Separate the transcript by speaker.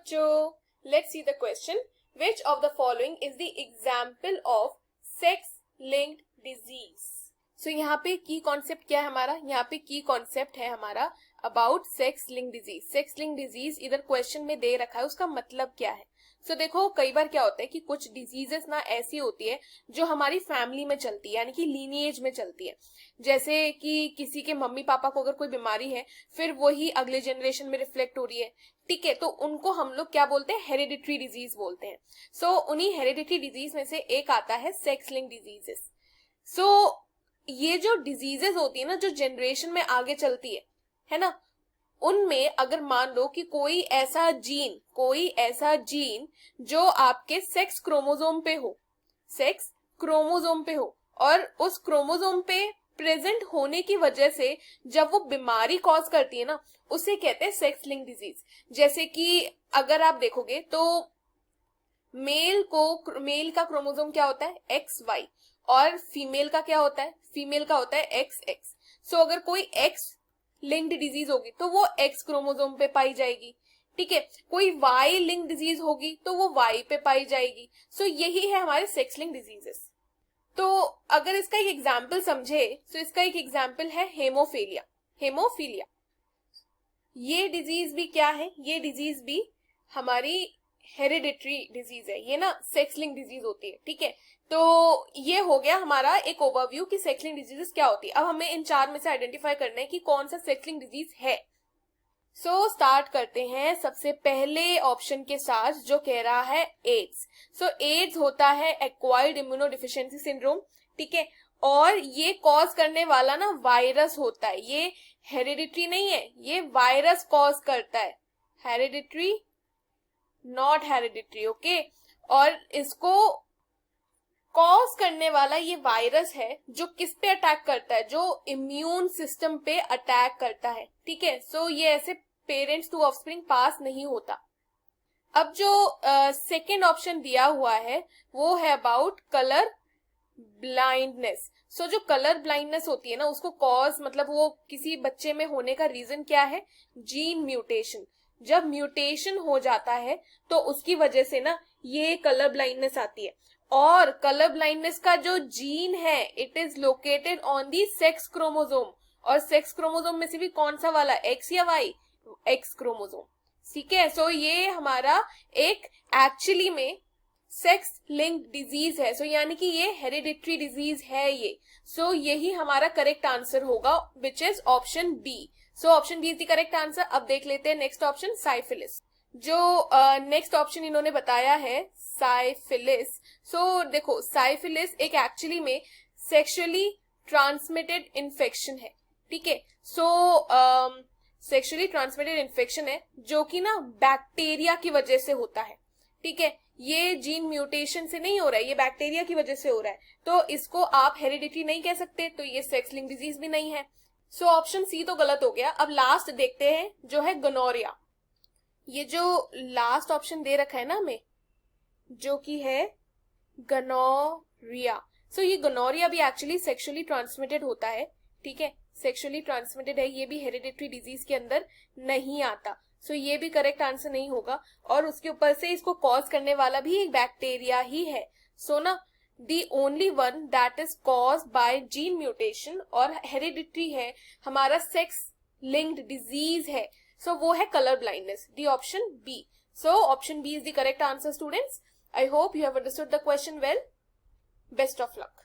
Speaker 1: बच्चों, let's see the question. Which of the following is the example of sex-linked disease? So यहाँ पे की concept क्या है हमारा? यहाँ पे की कॉन्सेप्ट है हमारा about sex link disease. Sex link disease इधर क्वेश्चन में दे रखा है, उसका मतलब क्या है? सो देखो, कई बार क्या होता है कि कुछ डिजीजेस ना ऐसी होती है जो हमारी फैमिली में चलती है, यानी कि लीनिएज में चलती है. जैसे कि किसी के मम्मी पापा को अगर कोई बीमारी है, फिर वही अगले जनरेशन में रिफ्लेक्ट हो रही है, ठीक है, तो उनको हम लोग क्या बोलते हैं? हेरिडिटरी डिजीज बोलते हैं. सो उन्हीं हेरिडिटरी डिजीज में से एक आता है सेक्स लिंक डिजीजेस. सो ये जो डिजीजेस होती है ना, जो जनरेशन में आगे चलती है ना, उनमें अगर मान लो कि कोई ऐसा जीन जो आपके सेक्स क्रोमोसोम पे हो और उस क्रोमोसोम पे प्रेजेंट होने की वजह से जब वो बीमारी कॉज करती है ना, उसे कहते हैं सेक्स लिंक डिजीज. जैसे कि अगर आप देखोगे तो मेल का क्रोमोसोम क्या होता है? XY, और फीमेल का क्या होता है? फीमेल का होता है XX. सो अगर कोई एक्स लिंक्ड डिजीज होगी तो वो X क्रोमोसोम पे पाई जाएगी, ठीक है. कोई Y लिंक डिजीज होगी तो वो Y पे पाई जाएगी. सो यही है हमारे सेक्स लिंक डिजीजेस. तो अगर इसका एक एग्जाम्पल समझे तो इसका एक एग्जाम्पल है हेमोफीलिया. ये डिजीज भी क्या है? ये डिजीज भी हमारी हेरिडिटरी डिजीज है. ये ना सेक्स लिंक डिजीज होती है, ठीक है. तो ये हो गया हमारा एक ओवरव्यू कि सेक्स लिंक डिजीजेस क्या होती है. अब हमें इन चार में से आइडेंटिफाई करना है कि कौन सा सेक्स लिंक डिजीज है. सो स्टार्ट करते हैं सबसे पहले ऑप्शन के साथ, जो कह रहा है एड्स. सो एड्स होता है एक्वायर्ड इम्यूनोडिफिशियंसी सिंड्रोम, ठीक है. और ये कॉज करने वाला ना वायरस होता है. ये हेरिडिटरी नहीं है, ये वायरस कॉज करता है. Hereditary, not hereditary, okay. और इसको कॉज करने वाला ये वायरस है जो किस पे अटैक करता है? जो इम्यून सिस्टम पे अटैक करता है, ठीक है. सो ये ऐसे पेरेंट्स टू ऑफस्प्रिंग पास नहीं होता. अब जो सेकेंड ऑप्शन दिया हुआ है वो है अबाउट कलर ब्लाइंडनेस. सो जो कलर ब्लाइंडनेस होती है ना, उसको कॉज मतलब वो किसी बच्चे में होने का रीजन क्या है? Gene mutation. जब म्यूटेशन हो जाता है तो उसकी वजह से ना ये कलर ब्लाइंडनेस आती है. और कलर ब्लाइंडनेस का जो जीन है, it is located on the sex chromosome. और सेक्स क्रोमोसोम में से भी कौन सा वाला? X या Y? X क्रोमोसोम, ठीक है. सो ये हमारा एक एक्चुअली में सेक्स लिंक्ड डिजीज है. सो यानी कि ये हेरिडिटरी डिजीज है ये. सो यही हमारा करेक्ट आंसर होगा, which is option B. So option B is the correct answer. अब देख लेते हैं नेक्स्ट ऑप्शन, साइफिलिस. जो नेक्स्ट ऑप्शन इन्होंने बताया है साइफिलिस. सो देखो, साइफिलिस एक एक्चुअली में सेक्सुअली ट्रांसमिटेड इन्फेक्शन है, ठीक है. सो सेक्सुअली ट्रांसमिटेड इन्फेक्शन है जो कि ना बैक्टीरिया की वजह से होता है, ठीक है. ये जीन म्यूटेशन से नहीं हो रहा है, ये बैक्टीरिया की वजह से हो रहा है. तो इसको आप हेरिडिटरी नहीं कह सकते, तो ये सेक्स लिंक डिजीज भी नहीं है. सो ऑप्शन सी तो गलत हो गया. अब लास्ट देखते हैं जो है गोनोरिया. ये जो लास्ट ऑप्शन दे रखा है ना हमें, जो कि है गोनोरिया. सो ये गोनोरिया भी एक्चुअली सेक्सुअली ट्रांसमिटेड होता है, ठीक है. सेक्सुअली ट्रांसमिटेड है, ये भी हेरिडिटरी डिजीज के अंदर नहीं आता. सो ये भी करेक्ट आंसर नहीं होगा. और उसके ऊपर से इसको कॉज करने वाला भी एक बैक्टीरिया ही है. सो ना the only one that is caused by gene mutation और हेरिडिटरी है, हमारा सेक्स लिंक्ड डिजीज है, सो वो है colour blindness, the option B. So option B is the correct answer students. I hope you have understood the question well. Best of luck.